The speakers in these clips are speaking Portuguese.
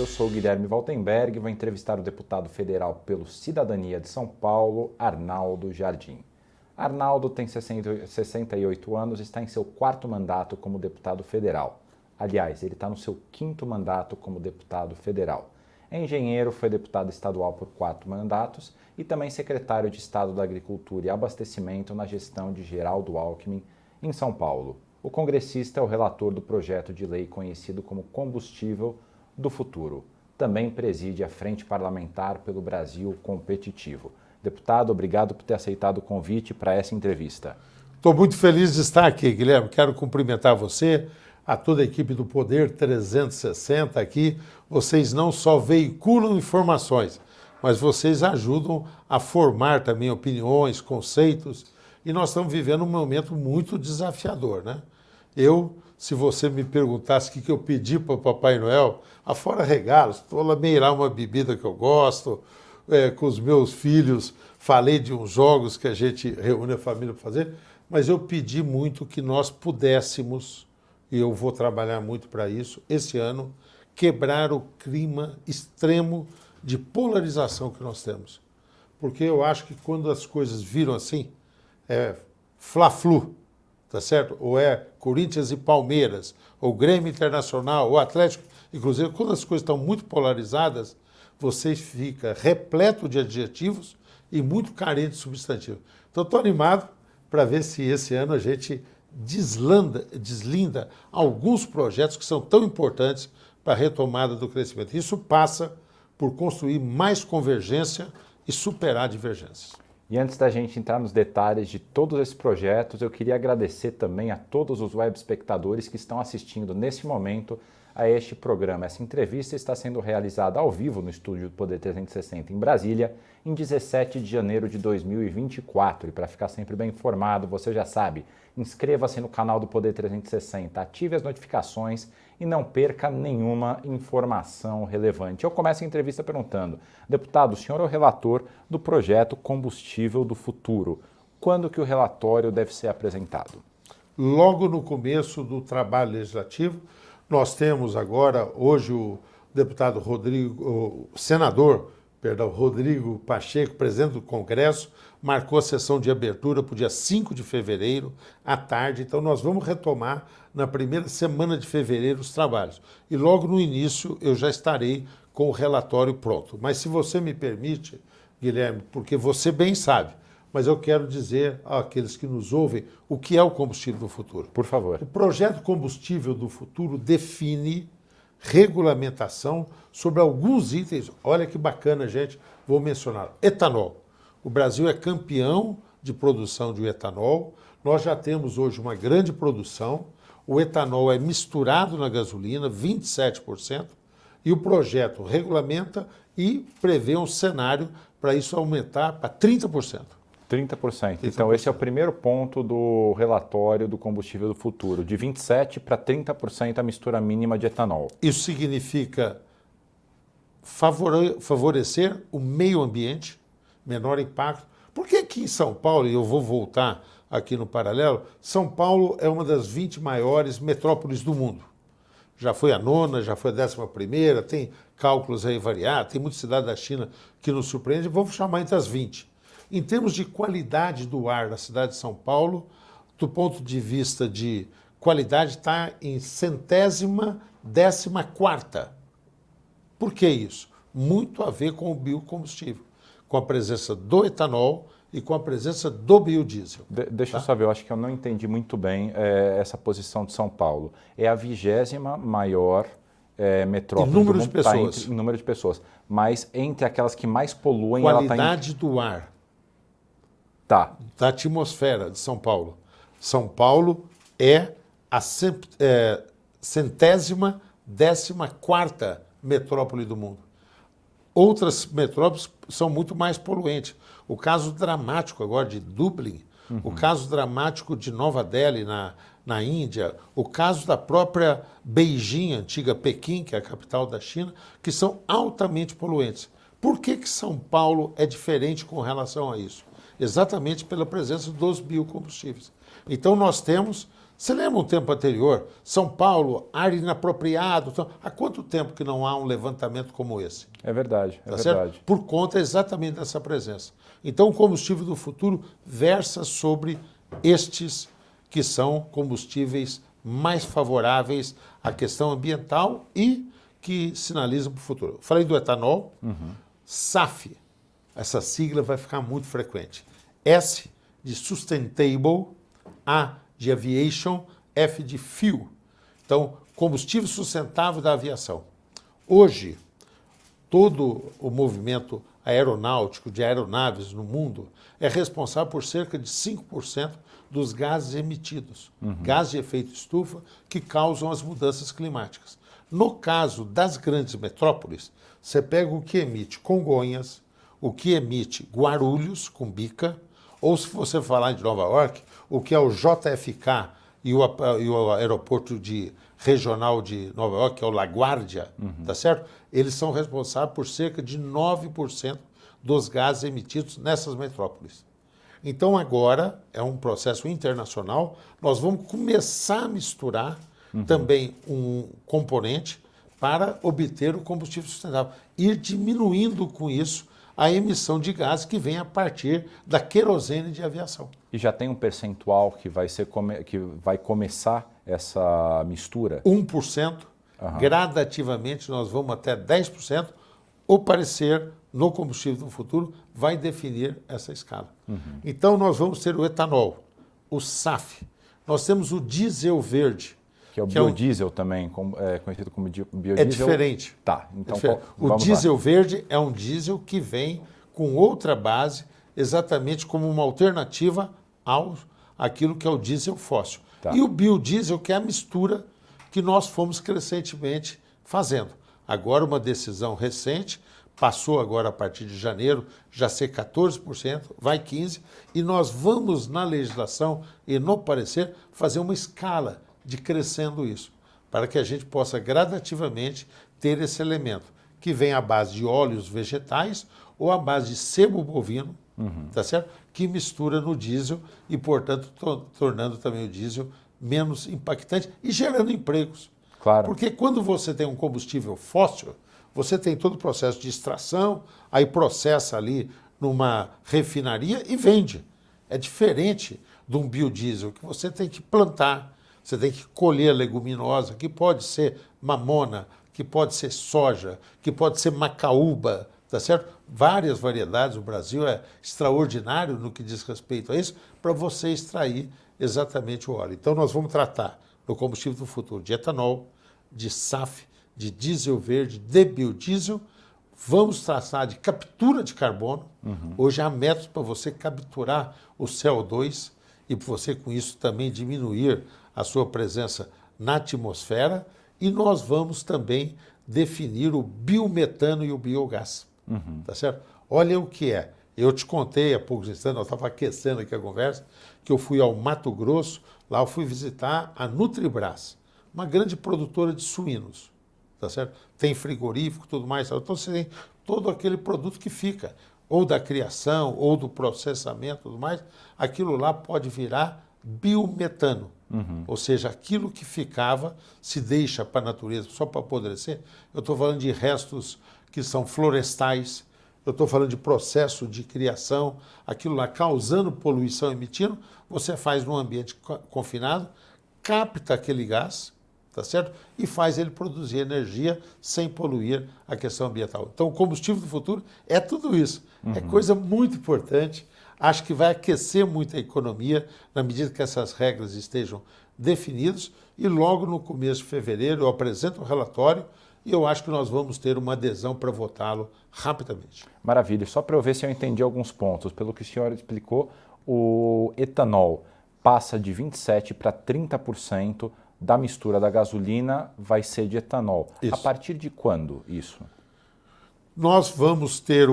eu sou o Guilherme Valtenberg e vou entrevistar o deputado federal pelo Cidadania de São Paulo, Arnaldo Jardim. Arnaldo tem 68 anos e está em seu 4º mandato como deputado federal. Aliás, ele está no seu 5º mandato como deputado federal. É engenheiro, foi deputado estadual por 4 mandatos e também secretário de Estado da Agricultura e Abastecimento na gestão de Geraldo Alckmin, em São Paulo. O congressista é o relator do projeto de lei conhecido como Combustível do Futuro. Também preside a Frente Parlamentar pelo Brasil Competitivo. Deputado, obrigado por ter aceitado o convite para essa entrevista. Estou muito feliz de estar aqui, Guilherme. Quero cumprimentar você, a toda a equipe do Poder 360 aqui. Vocês não só veiculam informações, mas vocês ajudam a formar também opiniões, conceitos. E nós estamos vivendo um momento muito desafiador, né? Se você me perguntasse o que eu pedi para o Papai Noel, afora regalos, estou lá meirar uma bebida que eu gosto, com os meus filhos, falei de uns jogos que a gente reúne a família para fazer, mas eu pedi muito que nós pudéssemos, e eu vou trabalhar muito para isso, esse ano, quebrar o clima extremo de polarização que nós temos. Porque eu acho que quando as coisas viram assim, Fla-Flu, tá certo? Ou é Corinthians e Palmeiras, ou Grêmio Internacional, ou Atlético e Cruzeiro, quando as coisas estão muito polarizadas, você fica repleto de adjetivos e muito carente de substantivo. Então, estou animado para ver se esse ano a gente deslinda alguns projetos que são tão importantes para a retomada do crescimento. Isso passa por construir mais convergência e superar divergências. E antes da gente entrar nos detalhes de todos esses projetos, eu queria agradecer também a todos os web espectadores que estão assistindo nesse momento a este programa. Essa entrevista está sendo realizada ao vivo no estúdio do Poder 360 em Brasília, em 17 de janeiro de 2024. E para ficar sempre bem informado, você já sabe, inscreva-se no canal do Poder 360, ative as notificações e não perca nenhuma informação relevante. Eu começo a entrevista perguntando, deputado, o senhor é o relator do projeto Combustível do Futuro. Quando que o relatório deve ser apresentado? Logo no começo do trabalho legislativo. Nós temos agora, hoje, o deputado senador Rodrigo Pacheco, presidente do Congresso, marcou a sessão de abertura para o dia 5 de fevereiro, à tarde. Então, nós vamos retomar na primeira semana de fevereiro os trabalhos. E logo no início eu já estarei com o relatório pronto. Mas se você me permite, Guilherme, porque você bem sabe, mas eu quero dizer àqueles que nos ouvem o que é o combustível do futuro. Por favor. O projeto Combustível do Futuro define regulamentação sobre alguns itens. Olha que bacana, gente, vou mencionar. Etanol. O Brasil é campeão de produção de etanol. Nós já temos hoje uma grande produção. O etanol é misturado na gasolina, 27%. E o projeto regulamenta e prevê um cenário para isso aumentar para 30%. 30%. Então, esse é o primeiro ponto do relatório do Combustível do Futuro, de 27% para 30% a mistura mínima de etanol. Isso significa favorecer o meio ambiente, menor impacto. Por que aqui em São Paulo, e eu vou voltar aqui no paralelo, São Paulo é uma das 20 maiores metrópoles do mundo. Já foi a 9ª, já foi a 11ª, tem cálculos aí variados, tem muita cidade da China que nos surpreende, vamos chamar entre as 20. Em termos de qualidade do ar na cidade de São Paulo, do ponto de vista de qualidade, está em 114ª. Por que isso? Muito a ver com o biocombustível, com a presença do etanol e com a presença do biodiesel. Deixa eu saber, eu acho que eu não entendi muito bem essa posição de São Paulo. É a 20ª maior metrópole em número de pessoas. Em número de pessoas. Mas entre aquelas que mais poluem... Qualidade do ar. Tá. Da atmosfera de São Paulo. São Paulo é a 114ª metrópole do mundo. Outras metrópoles são muito mais poluentes. O caso dramático agora de Dublin, o caso dramático de Nova Delhi, na Índia, o caso da própria Beijing, antiga Pequim, que é a capital da China, que são altamente poluentes. Por que São Paulo é diferente com relação a isso? Exatamente pela presença dos biocombustíveis. Então nós temos Você lembra um tempo anterior? São Paulo, ar inapropriado. Então, há quanto tempo que não há um levantamento como esse? É verdade, é Tá verdade. certo? Por conta exatamente dessa presença. Então, o combustível do futuro versa sobre estes que são combustíveis mais favoráveis à questão ambiental e que sinalizam para o futuro. Eu falei do etanol, SAF, essa sigla vai ficar muito frequente. S de Sustainable, A de Aviation, F de Fuel. Então, combustível sustentável da aviação. Hoje, todo o movimento aeronáutico de aeronaves no mundo é responsável por cerca de 5% dos gases emitidos, gases de efeito estufa que causam as mudanças climáticas. No caso das grandes metrópoles, você pega o que emite Congonhas, o que emite Guarulhos, com Bica, ou se você falar de Nova York, o que é o JFK e o aeroporto regional de Nova York, que é o LaGuardia, tá certo? Eles são responsáveis por cerca de 9% dos gases emitidos nessas metrópoles. Então agora é um processo internacional, nós vamos começar a misturar também um componente para obter o combustível sustentável, ir diminuindo com isso a emissão de gases que vem a partir da querosene de aviação. E já tem um percentual que vai começar essa mistura? 1%, gradativamente nós vamos até 10%. O parecer no combustível do futuro vai definir essa escala. Então nós vamos ter o etanol, o SAF, nós temos o diesel verde. Que é o biodiesel também, conhecido como biodiesel. É diferente. Tá, então o diesel verde é um diesel que vem com outra base, exatamente como uma alternativa àquilo que é o diesel fóssil. Tá. E o biodiesel, que é a mistura que nós fomos crescentemente fazendo. Agora, uma decisão recente, passou agora a partir de janeiro, já ser 14%, vai 15%, e nós vamos na legislação e no parecer fazer uma escala de crescendo isso, para que a gente possa gradativamente ter esse elemento, que vem à base de óleos vegetais ou à base de sebo bovino, tá certo? Que mistura no diesel e, portanto, tornando também o diesel menos impactante e gerando empregos. Claro. Porque quando você tem um combustível fóssil, você tem todo o processo de extração, aí processa ali numa refinaria e vende. É diferente de um biodiesel que você tem que plantar, você tem que colher leguminosa, que pode ser mamona, que pode ser soja, que pode ser macaúba, tá certo? Várias variedades, o Brasil é extraordinário no que diz respeito a isso, para você extrair exatamente o óleo. Então nós vamos tratar no combustível do futuro de etanol, de SAF, de diesel verde, de biodiesel, vamos tratar de captura de carbono. Hoje há métodos para você capturar o CO2 e para você com isso também diminuir a sua presença na atmosfera, e nós vamos também definir o biometano e o biogás. Tá certo? Olha o que é. Eu te contei há poucos instantes, eu estava aquecendo aqui a conversa, que eu fui ao Mato Grosso, lá eu fui visitar a Nutribras, uma grande produtora de suínos, tá certo? Tem frigorífico, tudo mais. Então você tem todo aquele produto que fica, ou da criação, ou do processamento, tudo mais, aquilo lá pode virar biometano. Ou seja, aquilo que ficava se deixa para a natureza só para apodrecer. Eu estou falando de restos que são florestais, eu estou falando de processo de criação, aquilo lá causando poluição, emitindo, você faz num ambiente confinado, capta aquele gás, tá certo? E faz ele produzir energia sem poluir a questão ambiental. Então, o combustível do futuro é tudo isso. É coisa muito importante. Acho que vai aquecer muito a economia na medida que essas regras estejam definidas, e logo no começo de fevereiro eu apresento o relatório e eu acho que nós vamos ter uma adesão para votá-lo rapidamente. Maravilha. Só para eu ver se eu entendi alguns pontos. Pelo que o senhor explicou, o etanol passa de 27% para 30% da mistura da gasolina vai ser de etanol. Isso. A partir de quando isso? Nós vamos ter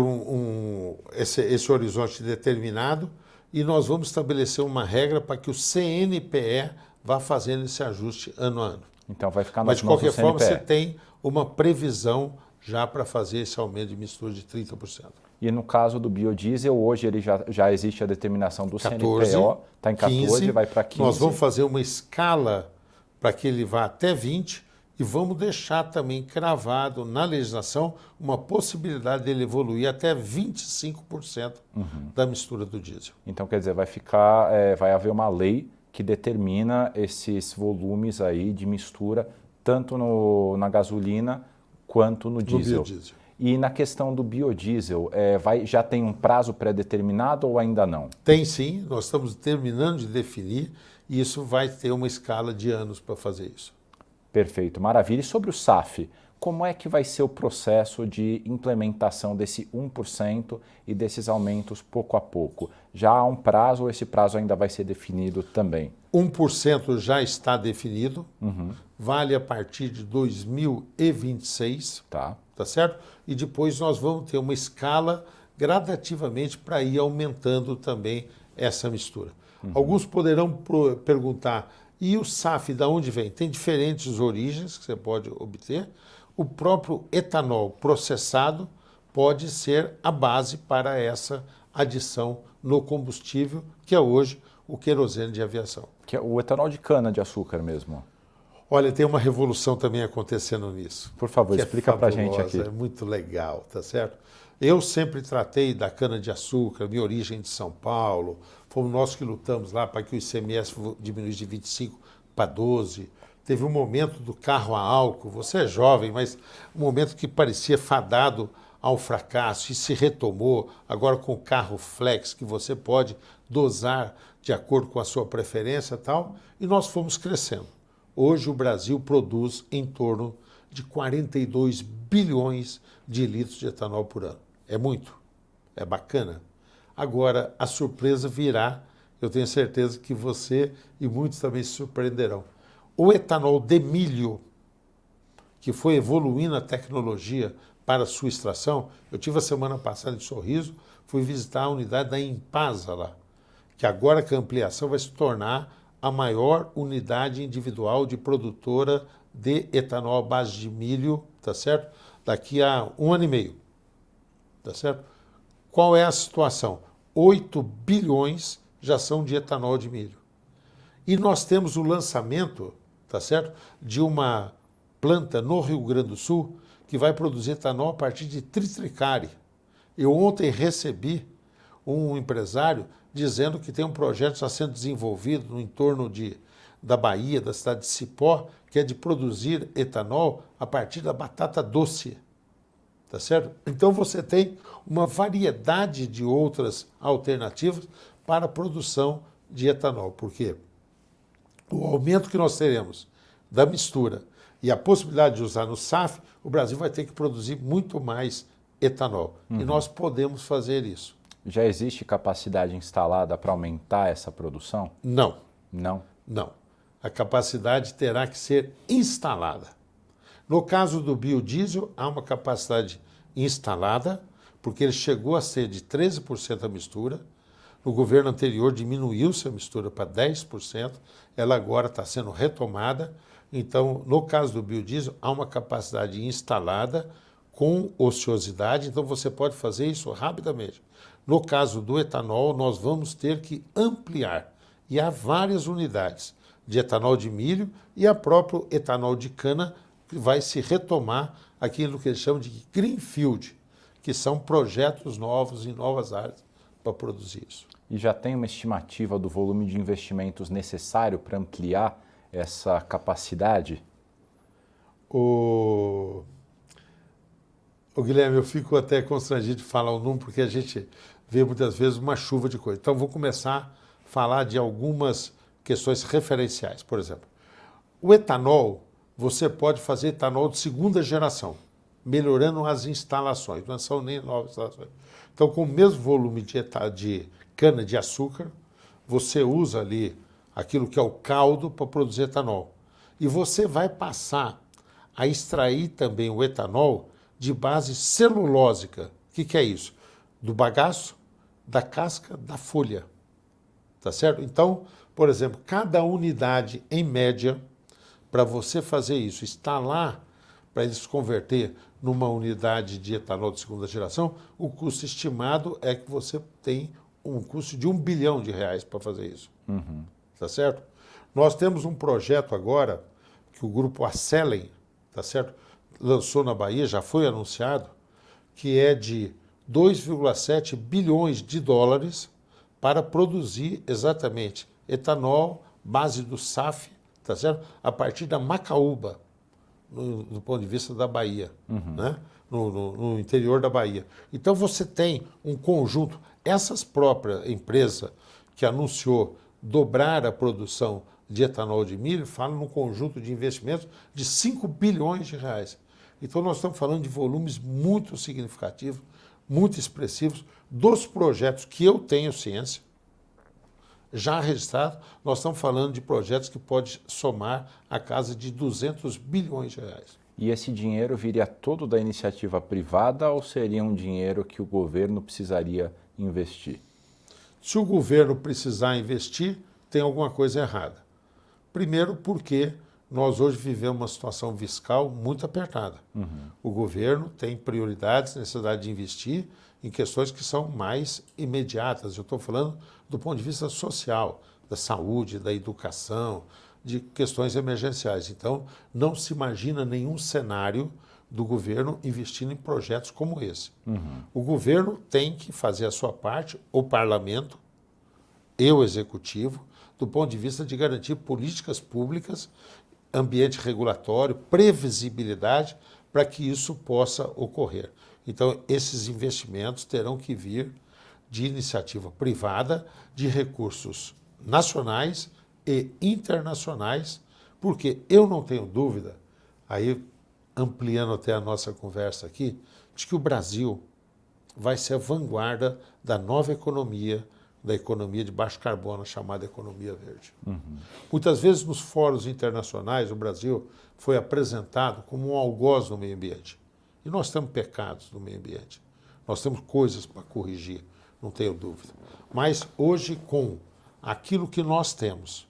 esse horizonte determinado e nós vamos estabelecer uma regra para que o CNPE vá fazendo esse ajuste ano a ano. Então vai ficar no Mas, de qualquer forma, CNPE. você tem uma previsão já para fazer esse aumento de mistura de 30%. E no caso do biodiesel, hoje ele já existe a determinação do 14, CNPO, está em 14, 15, vai para 15. Nós vamos fazer uma escala para que ele vá até 20 e vamos deixar também cravado na legislação uma possibilidade dele evoluir até 25% da mistura do diesel. Então, quer dizer, vai haver uma lei que determina esses volumes aí de mistura, tanto na gasolina quanto no diesel. Biodiesel. E na questão do biodiesel, já tem um prazo pré-determinado ou ainda não? Tem sim, nós estamos terminando de definir e isso vai ter uma escala de anos para fazer isso. Perfeito, maravilha. E sobre o SAF, como é que vai ser o processo de implementação desse 1% e desses aumentos pouco a pouco? Já há um prazo ou esse prazo ainda vai ser definido também? 1% já está definido, vale a partir de 2026, Tá. tá certo? E depois nós vamos ter uma escala gradativamente para ir aumentando também essa mistura. Alguns poderão perguntar, e o SAF de onde vem? Tem diferentes origens que você pode obter. O próprio etanol processado pode ser a base para essa adição no combustível, que é hoje o querosene de aviação. Que é o etanol de cana-de-açúcar mesmo. Olha, tem uma revolução também acontecendo nisso. Por favor, explica para a gente aqui. É muito legal, tá certo? Eu sempre tratei da cana-de-açúcar, minha origem de São Paulo, fomos nós que lutamos lá para que o ICMS diminuísse de 25 para 12. Teve um momento do carro a álcool, você é jovem, mas um momento que parecia fadado ao fracasso e se retomou, agora com o carro flex, que você pode dosar de acordo com a sua preferência e tal, e nós fomos crescendo. Hoje o Brasil produz em torno de 42 bilhões de litros de etanol por ano. É muito, é bacana. Agora, a surpresa virá, eu tenho certeza que você e muitos também se surpreenderão. O etanol de milho, que foi evoluindo a tecnologia para a sua extração, eu tive a semana passada em Sorriso, fui visitar a unidade da Impasa lá, que agora com a ampliação vai se tornar a maior unidade individual de produtora de etanol à base de milho, tá certo? Daqui a 1 ano e meio, tá certo? Qual é a situação? 8 bilhões já são de etanol de milho. E nós temos o lançamento, tá certo? De uma planta no Rio Grande do Sul que vai produzir etanol a partir de triticale. Eu ontem recebi um empresário dizendo que tem um projeto já sendo desenvolvido no entorno da Bahia, da cidade de Cipó, que é de produzir etanol a partir da batata doce. Tá certo? Então você tem uma variedade de outras alternativas para a produção de etanol. Por quê? O aumento que nós teremos da mistura e a possibilidade de usar no SAF, o Brasil vai ter que produzir muito mais etanol. E nós podemos fazer isso. Já existe capacidade instalada para aumentar essa produção? Não. Não? Não. A capacidade terá que ser instalada. No caso do biodiesel, há uma capacidade instalada, porque ele chegou a ser de 13% a mistura. No governo anterior diminuiu-se a mistura para 10%, ela agora está sendo retomada. Então, no caso do biodiesel, há uma capacidade instalada com ociosidade, então você pode fazer isso rapidamente. No caso do etanol, nós vamos ter que ampliar. E há várias unidades de etanol de milho e a próprio etanol de cana, que vai se retomar aquilo que eles chamam de greenfield, que são projetos novos em novas áreas para produzir isso. E já tem uma estimativa do volume de investimentos necessário para ampliar essa capacidade? O Guilherme, eu fico até constrangido de falar o número, porque a gente vê muitas vezes uma chuva de coisa. Então, vou começar a falar de algumas questões referenciais. Por exemplo, o etanol, você pode fazer etanol de segunda geração, melhorando as instalações, não são nem novas instalações. Então, com o mesmo volume de cana-de-açúcar, você usa ali aquilo que é o caldo para produzir etanol. E você vai passar a extrair também o etanol de base celulósica. O que é isso? Do bagaço, da casca, da folha. Tá certo? Então, por exemplo, cada unidade, em média, para você fazer isso, instalar para eles converter numa unidade de etanol de segunda geração, o custo estimado é que você tem um custo de R$1 bilhão para fazer isso. Tá certo? Nós temos um projeto agora que o grupo Acelen, tá certo? Lançou na Bahia, já foi anunciado, que é de 2,7 bilhões de dólares para produzir exatamente etanol, base do SAF, tá certo? A partir da Macaúba, do ponto de vista da Bahia, né? No interior da Bahia. Então você tem um conjunto, essas próprias empresas que anunciou dobrar a produção de etanol de milho, falam num conjunto de investimentos de 5 bilhões de reais. Então nós estamos falando de volumes muito significativos, muito expressivos, dos projetos que eu tenho ciência, já registrado, nós estamos falando de projetos que podem somar a casa de 200 bilhões de reais. E esse dinheiro viria todo da iniciativa privada ou seria um dinheiro que o governo precisaria investir? Se o governo precisar investir, tem alguma coisa errada. Primeiro porque nós hoje vivemos uma situação fiscal muito apertada. O governo tem prioridades, necessidade de investir em questões que são mais imediatas. Eu estou falando do ponto de vista social, da saúde, da educação, de questões emergenciais. Então, não se imagina nenhum cenário do governo investindo em projetos como esse. O governo tem que fazer a sua parte, o parlamento e o executivo, do ponto de vista de garantir políticas públicas, ambiente regulatório, previsibilidade, para que isso possa ocorrer. Então, esses investimentos terão que vir de iniciativa privada, de recursos nacionais e internacionais, porque eu não tenho dúvida, aí ampliando até a nossa conversa aqui, de que o Brasil vai ser a vanguarda da nova economia, da economia de baixo carbono, chamada economia verde. Muitas vezes nos fóruns internacionais, o Brasil foi apresentado como um algoz no meio ambiente. E nós temos pecados no meio ambiente. Nós temos coisas para corrigir, não tenho dúvida. Mas hoje, com aquilo que nós temos,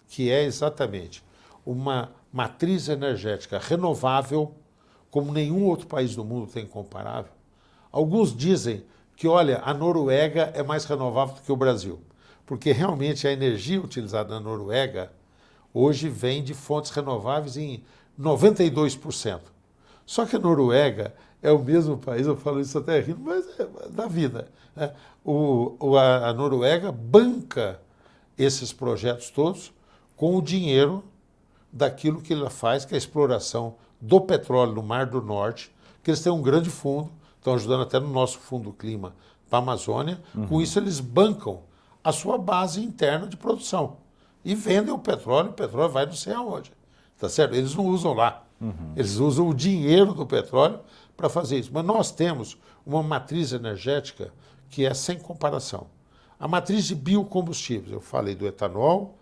que é exatamente uma matriz energética renovável, como nenhum outro país do mundo tem comparável, alguns dizem que, olha, a Noruega é mais renovável do que o Brasil, porque realmente a energia utilizada na Noruega hoje vem de fontes renováveis em 92%. Só que a Noruega é o mesmo país, eu falo isso até rindo, mas é da vida. Né? A Noruega banca esses projetos todos com o dinheiro daquilo que ela faz, que é a exploração do petróleo no Mar do Norte, que eles têm um grande fundo, estão ajudando até no nosso Fundo Clima para a Amazônia. Com isso eles bancam a sua base interna de produção e vendem o petróleo vai não sei aonde. Tá certo? Eles não usam lá. Eles usam o dinheiro do petróleo para fazer isso. Mas nós temos uma matriz energética que é sem comparação. A matriz de biocombustíveis, eu falei do etanol,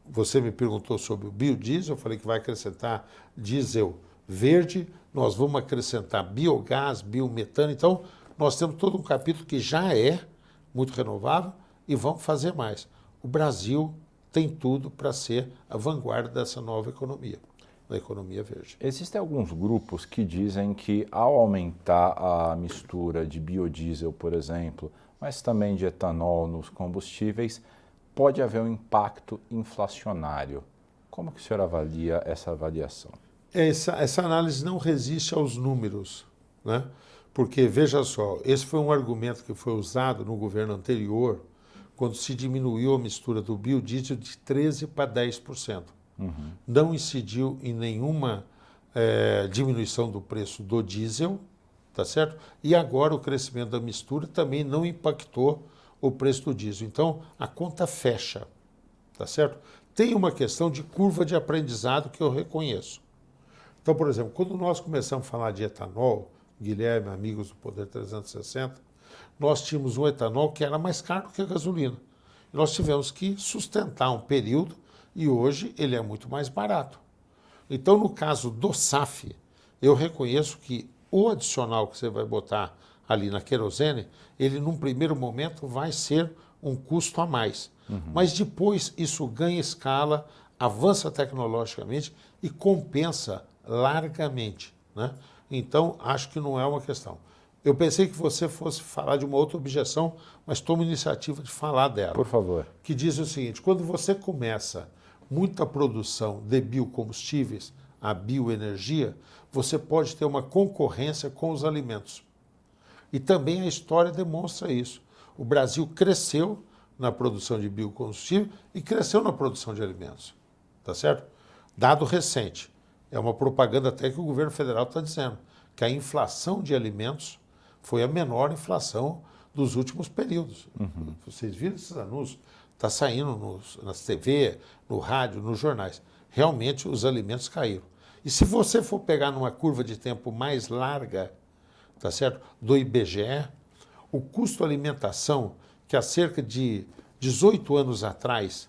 você me perguntou sobre o biodiesel, eu falei que vai acrescentar diesel verde, nós vamos acrescentar biogás, biometano, então nós temos todo um capítulo que já é muito renovável e vamos fazer mais. O Brasil tem tudo para ser a vanguarda dessa nova economia, da economia verde. Existem alguns grupos que dizem que ao aumentar a mistura de biodiesel, por exemplo, mas também de etanol nos combustíveis, pode haver um impacto inflacionário. Como que o senhor avalia essa avaliação? Essa análise não resiste aos números, né? Porque, veja só, esse foi um argumento que foi usado no governo anterior, quando se diminuiu a mistura do biodiesel de 13% para 10%. Não incidiu em nenhuma diminuição do preço do diesel, tá certo? E agora o crescimento da mistura também não impactou o preço do diesel. Então, a conta fecha, tá certo? Tem uma questão de curva de aprendizado que eu reconheço. Então, por exemplo, quando nós começamos a falar de etanol, Guilherme, amigos do Poder 360, nós tínhamos um etanol que era mais caro que a gasolina. E nós tivemos que sustentar um período e hoje ele é muito mais barato. Então, no caso do SAF, eu reconheço que o adicional que você vai botar ali na querosene, ele num primeiro momento vai ser um custo a mais. Mas depois isso ganha escala, avança tecnologicamente e compensa largamente. né? Então, acho que não é uma questão. Eu pensei que você fosse falar de uma outra objeção, mas tomo iniciativa de falar dela. Por favor. Que diz o seguinte: quando você começa muita produção de biocombustíveis, a bioenergia, você pode ter uma concorrência com os alimentos. E também a história demonstra isso. O Brasil cresceu na produção de biocombustível e cresceu na produção de alimentos. Tá certo? Dado recente. É uma propaganda até que o governo federal está dizendo, que a inflação de alimentos foi a menor inflação dos últimos períodos. Vocês viram esses anúncios? Está saindo nas TV, no rádio, nos jornais. Realmente os alimentos caíram. E se você for pegar numa curva de tempo mais larga, tá certo? Do IBGE, o custo alimentação, que há cerca de 18 anos atrás,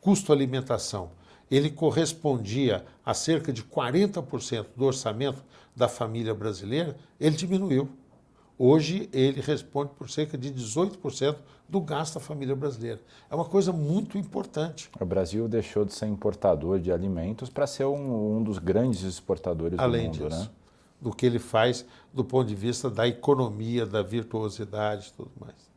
custo alimentação, ele correspondia a cerca de 40% do orçamento da família brasileira, ele diminuiu. Hoje, ele responde por cerca de 18% do gasto da família brasileira. É uma coisa muito importante. O Brasil deixou de ser importador de alimentos para ser um dos grandes exportadores do mundo, né? Do que ele faz do ponto de vista da economia, da virtuosidade e tudo mais.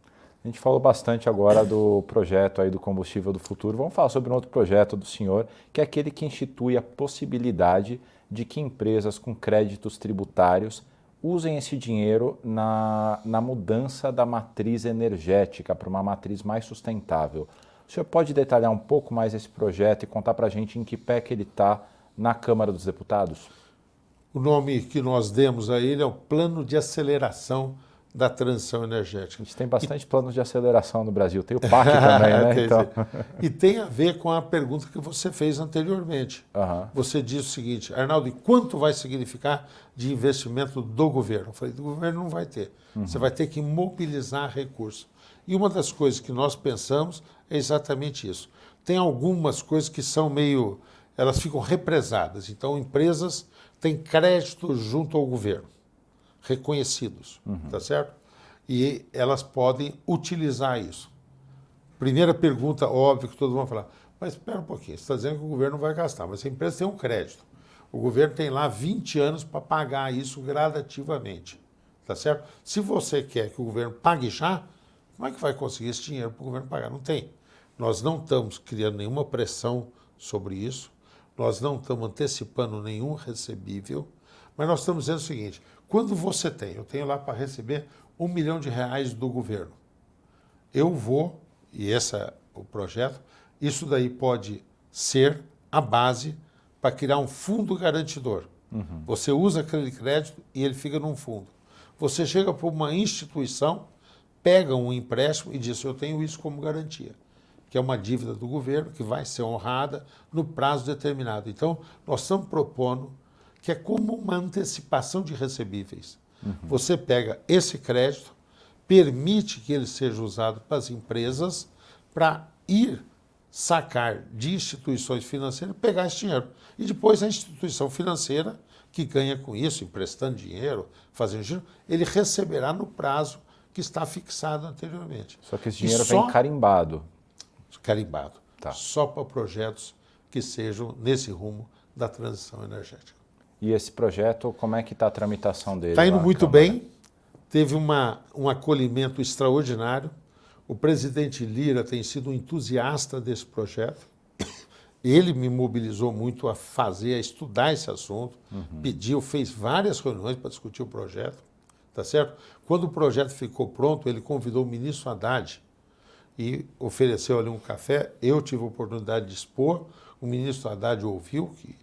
A gente falou bastante agora do projeto aí do combustível do futuro. Vamos falar sobre um outro projeto do senhor, que é aquele que institui a possibilidade de que empresas com créditos tributários usem esse dinheiro na mudança da matriz energética para uma matriz mais sustentável. O senhor pode detalhar um pouco mais esse projeto e contar para a gente em que pé que ele está na Câmara dos Deputados? O nome que nós demos a ele é o Plano de Aceleração da Transição Energética. A gente tem bastante planos de aceleração no Brasil. Tem o PAC também, né? Então... E tem a ver com a pergunta que você fez anteriormente. Você disse o seguinte: Arnaldo, e quanto vai significar de investimento do governo? Eu falei, do governo não vai ter. Você vai ter que mobilizar recursos. E uma das coisas que nós pensamos é exatamente isso. Tem algumas coisas que são meio... elas ficam represadas. Então, empresas têm crédito junto ao governo, reconhecidos, tá certo? E elas podem utilizar isso. Primeira pergunta óbvia que todo mundo vai falar, mas espera um pouquinho, você está dizendo que o governo não vai gastar, mas a empresa tem um crédito. O governo tem lá 20 anos para pagar isso gradativamente, tá certo? Se você quer que o governo pague já, como é que vai conseguir esse dinheiro para o governo pagar? Não tem. Nós não estamos criando nenhuma pressão sobre isso, nós não estamos antecipando nenhum recebível, mas nós estamos dizendo o seguinte: quando você tem, eu tenho lá para receber R$1 milhão do governo, eu vou, e esse é o projeto, isso daí pode ser a base para criar um fundo garantidor. Você usa aquele crédito e ele fica num fundo. Você chega para uma instituição, pega um empréstimo e diz, eu tenho isso como garantia, que é uma dívida do governo que vai ser honrada no prazo determinado. Então, nós estamos propondo que é como uma antecipação de recebíveis. Você pega esse crédito, permite que ele seja usado para as empresas para ir sacar de instituições financeiras, pegar esse dinheiro. E depois a instituição financeira que ganha com isso, emprestando dinheiro, fazendo giro, ele receberá no prazo que está fixado anteriormente. Só que esse dinheiro vem carimbado. Carimbado. Tá. Só para projetos que sejam nesse rumo da transição energética. E esse projeto, como é que está a tramitação dele? Está indo muito bem, teve um acolhimento extraordinário. O presidente Lira tem sido um entusiasta desse projeto. Ele me mobilizou muito a fazer, a estudar esse assunto, pediu, fez várias reuniões para discutir o projeto, tá certo? Quando o projeto ficou pronto, ele convidou o ministro Haddad e ofereceu ali um café. Eu tive a oportunidade de expor, o ministro Haddad ouviu, que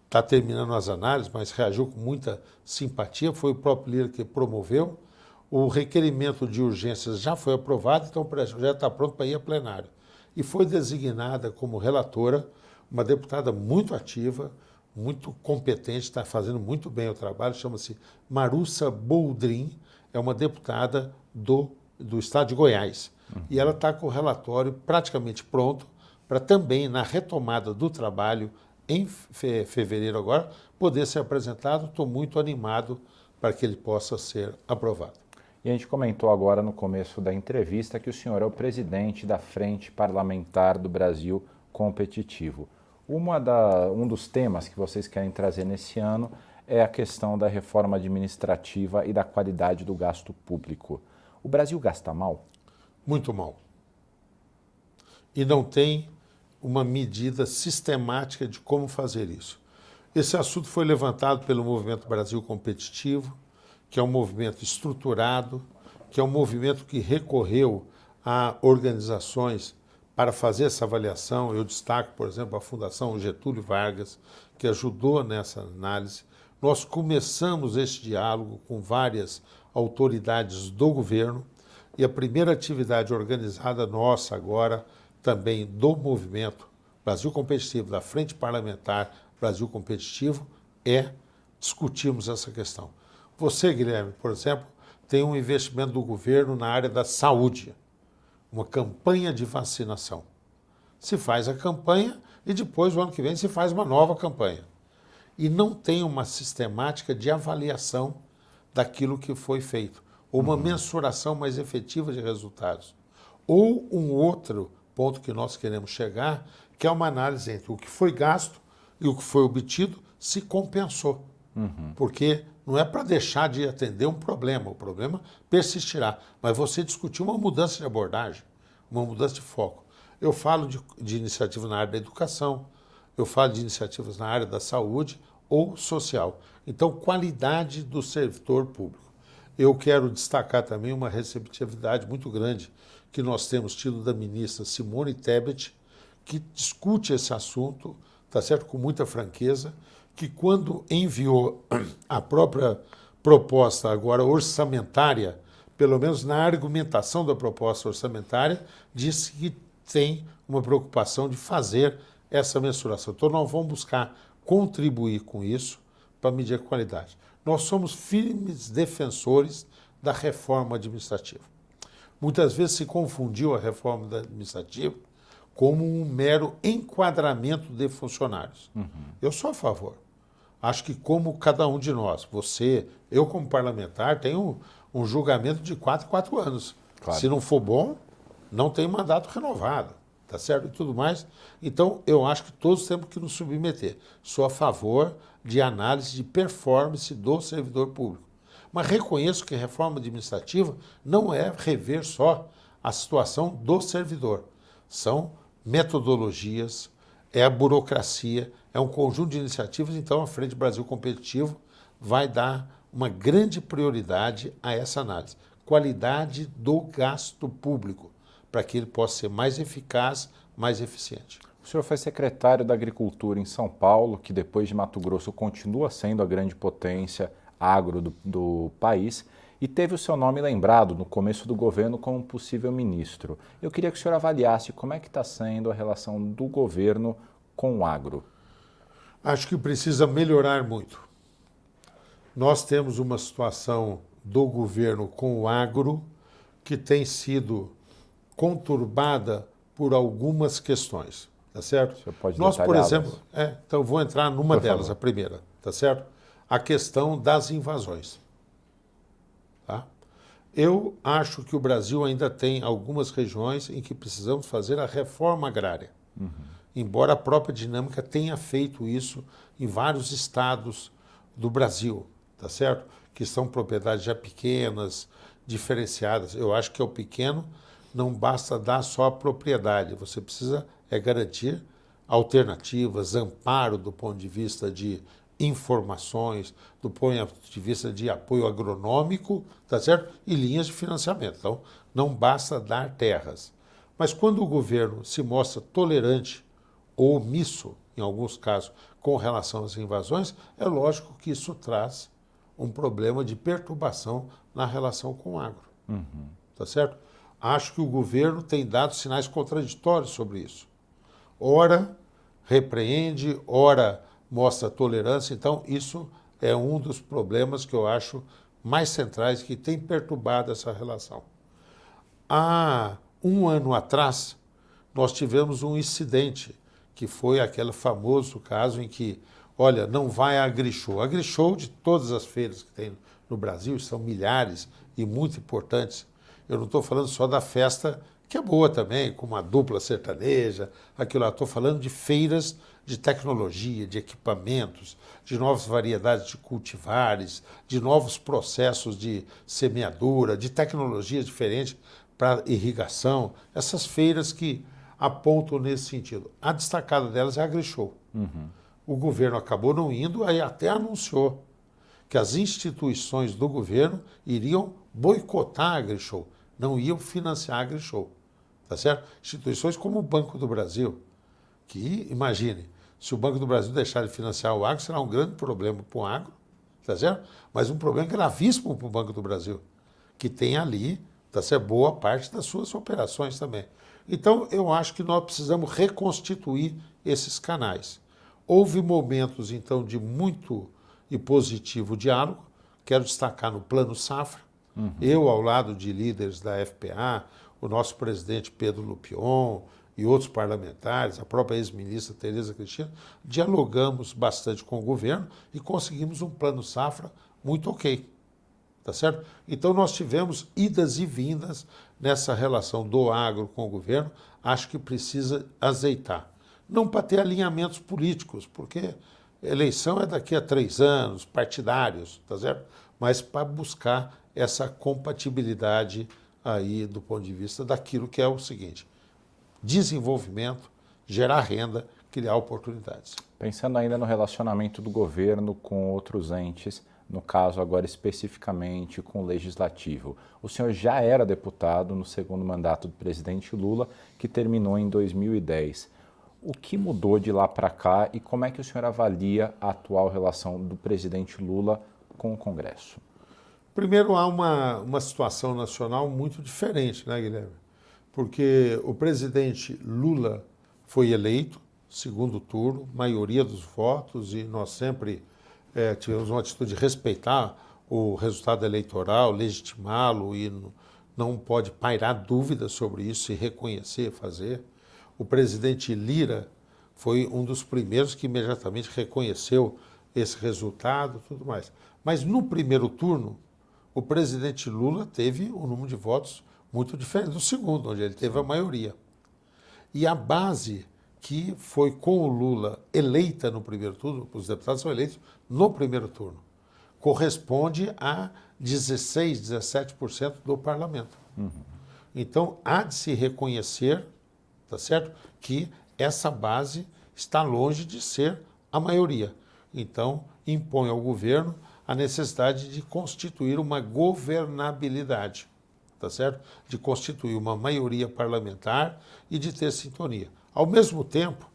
está terminando as análises, mas reagiu com muita simpatia, foi o próprio Lira que promoveu. O requerimento de urgências já foi aprovado, então o projeto já está pronto para ir a plenário. E foi designada como relatora uma deputada muito ativa, muito competente, está fazendo muito bem o trabalho, chama-se Marussa Boldrin, é uma deputada do estado de Goiás. E ela está com o relatório praticamente pronto para também, na retomada do trabalho, em fevereiro agora, poder ser apresentado. Estou muito animado para que ele possa ser aprovado. E a gente comentou agora no começo da entrevista que o senhor é o presidente da Frente Parlamentar do Brasil Competitivo. Um dos temas que vocês querem trazer nesse ano é a questão da reforma administrativa e da qualidade do gasto público. O Brasil gasta mal? Muito mal. E não tem uma medida sistemática de como fazer isso. Esse assunto foi levantado pelo Movimento Brasil Competitivo, que é um movimento estruturado, que é um movimento que recorreu a organizações para fazer essa avaliação. Eu destaco, por exemplo, a Fundação Getúlio Vargas, que ajudou nessa análise. Nós começamos esse diálogo com várias autoridades do governo e a primeira atividade organizada nossa agora, também do movimento Brasil Competitivo, da Frente Parlamentar Brasil Competitivo, é discutirmos essa questão. Você, Guilherme, por exemplo, tem um investimento do governo na área da saúde, uma campanha de vacinação. Se faz a campanha e depois, o ano que vem, se faz uma nova campanha. E não tem uma sistemática de avaliação daquilo que foi feito, ou uma mensuração mais efetiva de resultados. Ou um outro ponto que nós queremos chegar, que é uma análise entre o que foi gasto e o que foi obtido se compensou. Porque não é para deixar de atender um problema, o problema persistirá, mas você discutir uma mudança de abordagem, uma mudança de foco. Eu falo de iniciativas na área da educação, eu falo de iniciativas na área da saúde ou social. Então, qualidade do servidor público. Eu quero destacar também uma receptividade muito grande que nós temos tido da ministra Simone Tebet, que discute esse assunto, tá certo, com muita franqueza, que quando enviou a própria proposta agora orçamentária, pelo menos na argumentação da proposta orçamentária, disse que tem uma preocupação de fazer essa mensuração. Então, nós vamos buscar contribuir com isso para medir a qualidade. Nós somos firmes defensores da reforma administrativa. Muitas vezes se confundiu a reforma administrativa como um mero enquadramento de funcionários. Eu sou a favor. Acho que como cada um de nós, você, eu como parlamentar, tenho um julgamento de 4 em 4 anos. Claro. Se não for bom, não tem mandato renovado, tá certo? E tudo mais. Então, eu acho que todos temos que nos submeter. Sou a favor de análise de performance do servidor público. Mas reconheço que a reforma administrativa não é rever só a situação do servidor. São metodologias, é a burocracia, é um conjunto de iniciativas. Então, a Frente Brasil Competitivo vai dar uma grande prioridade a essa análise. Qualidade do gasto público, para que ele possa ser mais eficaz, mais eficiente. O senhor foi secretário da Agricultura em São Paulo, que depois de Mato Grosso continua sendo a grande potência agro do país, e teve o seu nome lembrado no começo do governo como possível ministro. Eu queria que o senhor avaliasse como é que está sendo a relação do governo com o agro. Acho que precisa melhorar muito. Nós temos uma situação do governo com o agro que tem sido conturbada por algumas questões, tá certo? O senhor pode Nós, por detalhá-las? exemplo, então vou entrar numa Por delas, favor. a primeira, tá certo? A questão das invasões. Tá? Eu acho que o Brasil ainda tem algumas regiões em que precisamos fazer a reforma agrária. Embora a própria dinâmica tenha feito isso em vários estados do Brasil, tá certo? Que são propriedades já pequenas, diferenciadas. Eu acho que ao pequeno não basta dar só a propriedade, você precisa garantir alternativas, amparo do ponto de vista de informações, do ponto de vista de apoio agronômico, tá certo? E linhas de financiamento. Então, não basta dar terras. Mas quando o governo se mostra tolerante ou omisso, em alguns casos, com relação às invasões, é lógico que isso traz um problema de perturbação na relação com o agro. Tá certo? Acho que o governo tem dado sinais contraditórios sobre isso. Ora repreende, ora mostra tolerância. Então, isso é um dos problemas que eu acho mais centrais que tem perturbado essa relação. Há um ano atrás, nós tivemos um incidente, que foi aquele famoso caso em que, olha, não vai a AgriShow. A AgriShow, de todas as feiras que tem no Brasil, são milhares e muito importantes. Eu não estou falando só da festa que é boa também, com uma dupla sertaneja, aquilo lá. Estou falando de feiras de tecnologia, de equipamentos, de novas variedades de cultivares, de novos processos de semeadura, de tecnologias diferentes para irrigação, essas feiras que apontam nesse sentido. A destacada delas é a AgriShow. O governo acabou não indo, aí até anunciou que as instituições do governo iriam boicotar a AgriShow, não iam financiar a AgriShow, tá certo? Instituições como o Banco do Brasil, que, imagine, se o Banco do Brasil deixar de financiar o agro, será um grande problema para o agro, tá certo? Mas um problema gravíssimo para o Banco do Brasil, que tem ali, tá certo, boa parte das suas operações também. Então, eu acho que nós precisamos reconstituir esses canais. Houve momentos, então, de muito e positivo diálogo, quero destacar no Plano Safra, eu, ao lado de líderes da FPA, o nosso presidente Pedro Lupion e outros parlamentares, a própria ex-ministra Tereza Cristina, dialogamos bastante com o governo e conseguimos um Plano Safra muito ok. Tá certo? Então nós tivemos idas e vindas nessa relação do agro com o governo, acho que precisa azeitar. Não para ter alinhamentos políticos, porque eleição é daqui a 3 anos, partidários, tá certo? Mas para buscar essa compatibilidade aí do ponto de vista daquilo que é o seguinte: desenvolvimento, gerar renda, criar oportunidades. Pensando ainda no relacionamento do governo com outros entes, no caso agora especificamente com o Legislativo. O senhor já era deputado no segundo mandato do presidente Lula, que terminou em 2010. O que mudou de lá para cá e como é que o senhor avalia a atual relação do presidente Lula com o Congresso? Primeiro, há uma situação nacional muito diferente, né, Guilherme? Porque o presidente Lula foi eleito, segundo turno, maioria dos votos, e nós sempre tivemos uma atitude de respeitar o resultado eleitoral, legitimá-lo, e não pode pairar dúvidas sobre isso e reconhecer, fazer. O presidente Lira foi um dos primeiros que imediatamente reconheceu esse resultado e tudo mais. Mas no primeiro turno, o presidente Lula teve um número de votos muito diferente do segundo, onde ele teve a maioria. E a base que foi com o Lula eleita no primeiro turno, os deputados são eleitos no primeiro turno, corresponde a 16, 17% do parlamento. Então, há de se reconhecer, tá certo, que essa base está longe de ser a maioria. Então, impõe ao governo a necessidade de constituir uma governabilidade, tá certo? De constituir uma maioria parlamentar e de ter sintonia. Ao mesmo tempo,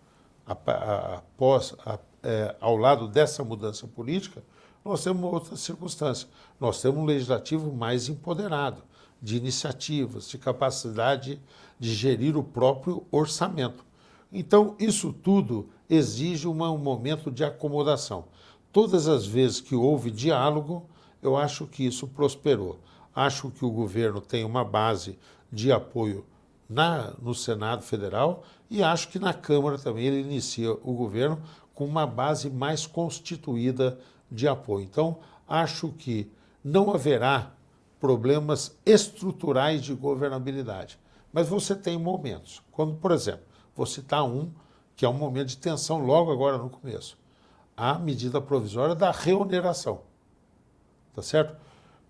ao lado dessa mudança política, nós temos outra circunstância. Nós temos um legislativo mais empoderado, de iniciativas, de capacidade de gerir o próprio orçamento. Então, isso tudo exige um momento de acomodação. Todas as vezes que houve diálogo, eu acho que isso prosperou. Acho que o governo tem uma base de apoio no Senado Federal e acho que na Câmara também ele inicia o governo com uma base mais constituída de apoio. Então, acho que não haverá problemas estruturais de governabilidade. Mas você tem momentos, quando, por exemplo, vou citar um, que é um momento de tensão logo agora no começo, a medida provisória da reoneração, tá certo?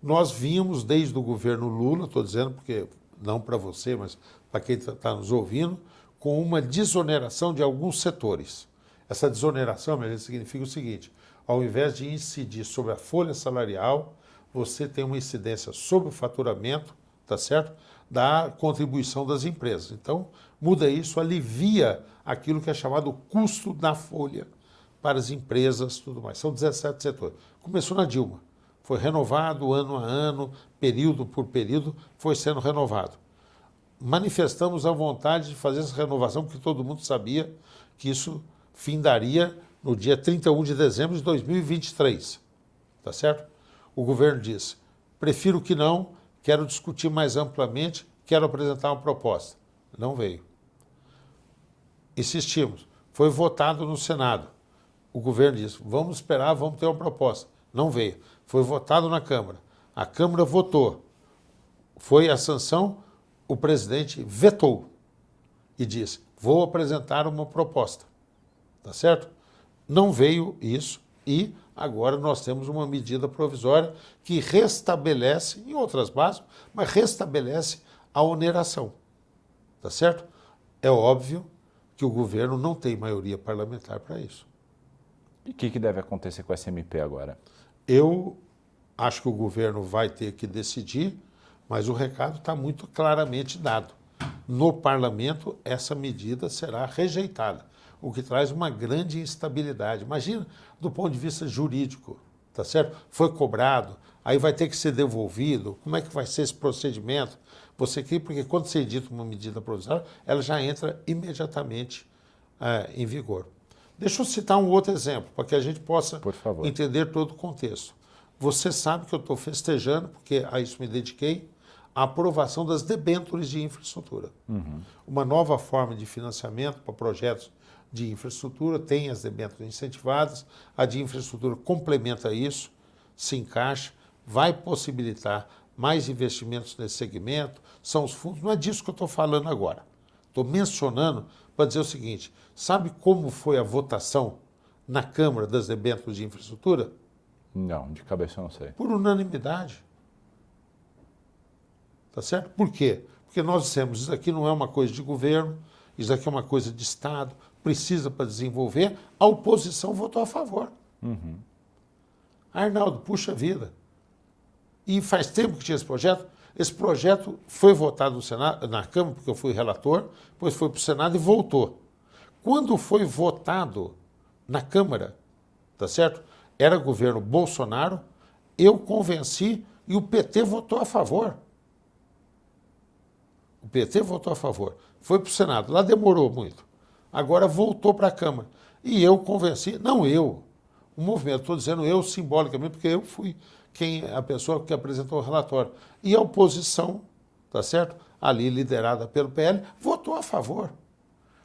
Nós vimos desde o governo Lula, estou dizendo porque não para você, mas para quem está nos ouvindo, com uma desoneração de alguns setores. Essa desoneração, minha gente, significa o seguinte: ao invés de incidir sobre a folha salarial, você tem uma incidência sobre o faturamento, tá certo? Da contribuição das empresas. Então, muda isso, alivia aquilo que é chamado custo da folha para as empresas e tudo mais. São 17 setores. Começou na Dilma. Foi renovado ano a ano, período por período, foi sendo renovado. Manifestamos a vontade de fazer essa renovação, porque todo mundo sabia que isso findaria no dia 31 de dezembro de 2023. Tá certo? O governo disse: prefiro que não, quero discutir mais amplamente, quero apresentar uma proposta. Não veio. Insistimos. Foi votado no Senado. O governo disse: vamos esperar, vamos ter uma proposta. Não veio. Foi votado na Câmara. A Câmara votou. Foi a sanção, o presidente vetou e disse, vou apresentar uma proposta, tá certo? Não veio isso e agora nós temos uma medida provisória que restabelece, em outras bases, mas restabelece a oneração, tá certo? É óbvio que o governo não tem maioria parlamentar para isso. E o que deve acontecer com essa MP agora? Eu acho que o governo vai ter que decidir, mas o recado está muito claramente dado. No parlamento, essa medida será rejeitada, o que traz uma grande instabilidade. Imagina, do ponto de vista jurídico, tá certo? Foi cobrado, aí vai ter que ser devolvido, como é que vai ser esse procedimento? Porque quando você edita uma medida provisória, ela já entra imediatamente em vigor. Deixa eu citar um outro exemplo, para que a gente possa entender todo o contexto. Você sabe que eu estou festejando, porque a isso me dediquei, a aprovação das debêntures de infraestrutura. Uma nova forma de financiamento para projetos de infraestrutura, tem as debêntures incentivadas, a de infraestrutura complementa isso, se encaixa, vai possibilitar mais investimentos nesse segmento, são os fundos, não é disso que eu estou falando agora. Estou mencionando para dizer o seguinte, sabe como foi a votação na Câmara das debêntures de infraestrutura? Não, de cabeça eu não sei. Por unanimidade. Tá certo? Por quê? Porque nós dissemos, isso aqui não é uma coisa de governo, isso aqui é uma coisa de Estado, precisa para desenvolver, a oposição votou a favor. Arnaldo, puxa vida. E faz tempo que tinha esse projeto. Esse projeto foi votado no Senado, na Câmara, porque eu fui relator, depois foi para o Senado e voltou. Quando foi votado na Câmara, tá certo? Era governo Bolsonaro, eu convenci e o PT votou a favor. O PT votou a favor. Foi para o Senado, lá demorou muito. Agora voltou para a Câmara. E eu convenci, não eu, o movimento, estou dizendo eu simbolicamente, porque eu fui a pessoa que apresentou o relatório. E a oposição, tá certo? Ali liderada pelo PL, votou a favor.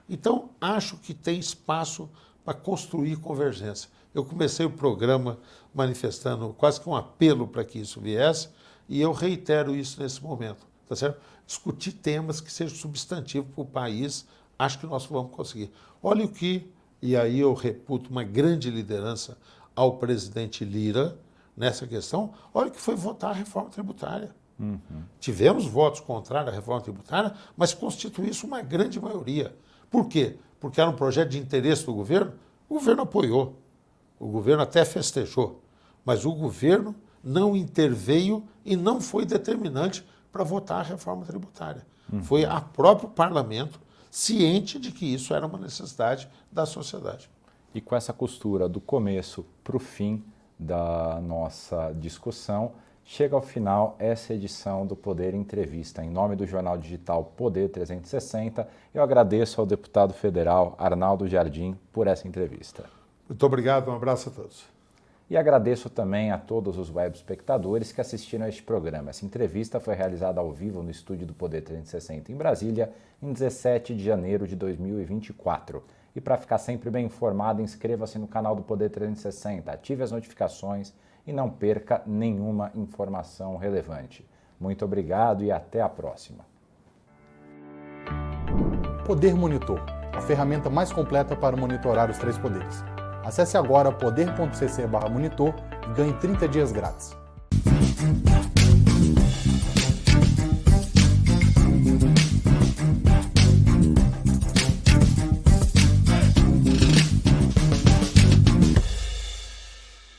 Então, acho que tem espaço para construir convergência. Eu comecei o programa manifestando quase que um apelo para que isso viesse, e eu reitero isso nesse momento, tá certo? Discutir temas que sejam substantivos para o país, acho que nós vamos conseguir. Olha o que, e aí eu reputo uma grande liderança ao presidente Lira nessa questão, olha o que foi votar a reforma tributária. Tivemos votos contrários à reforma tributária, mas constituiu isso uma grande maioria. Por quê? Porque era um projeto de interesse do governo? O governo apoiou, o governo até festejou, mas o governo não interveio e não foi determinante para votar a reforma tributária. Foi a próprio parlamento ciente de que isso era uma necessidade da sociedade. E com essa costura do começo para o fim da nossa discussão, chega ao final essa edição do Poder Entrevista. Em nome do jornal digital Poder 360, eu agradeço ao deputado federal Arnaldo Jardim por essa entrevista. Muito obrigado, um abraço a todos. E agradeço também a todos os web espectadores que assistiram a este programa. Essa entrevista foi realizada ao vivo no estúdio do Poder 360 em Brasília, em 17 de janeiro de 2024. E para ficar sempre bem informado, inscreva-se no canal do Poder 360, ative as notificações e não perca nenhuma informação relevante. Muito obrigado e até a próxima. Poder Monitor, a ferramenta mais completa para monitorar os 3 poderes. Acesse agora poder.cc/monitor e ganhe 30 dias grátis.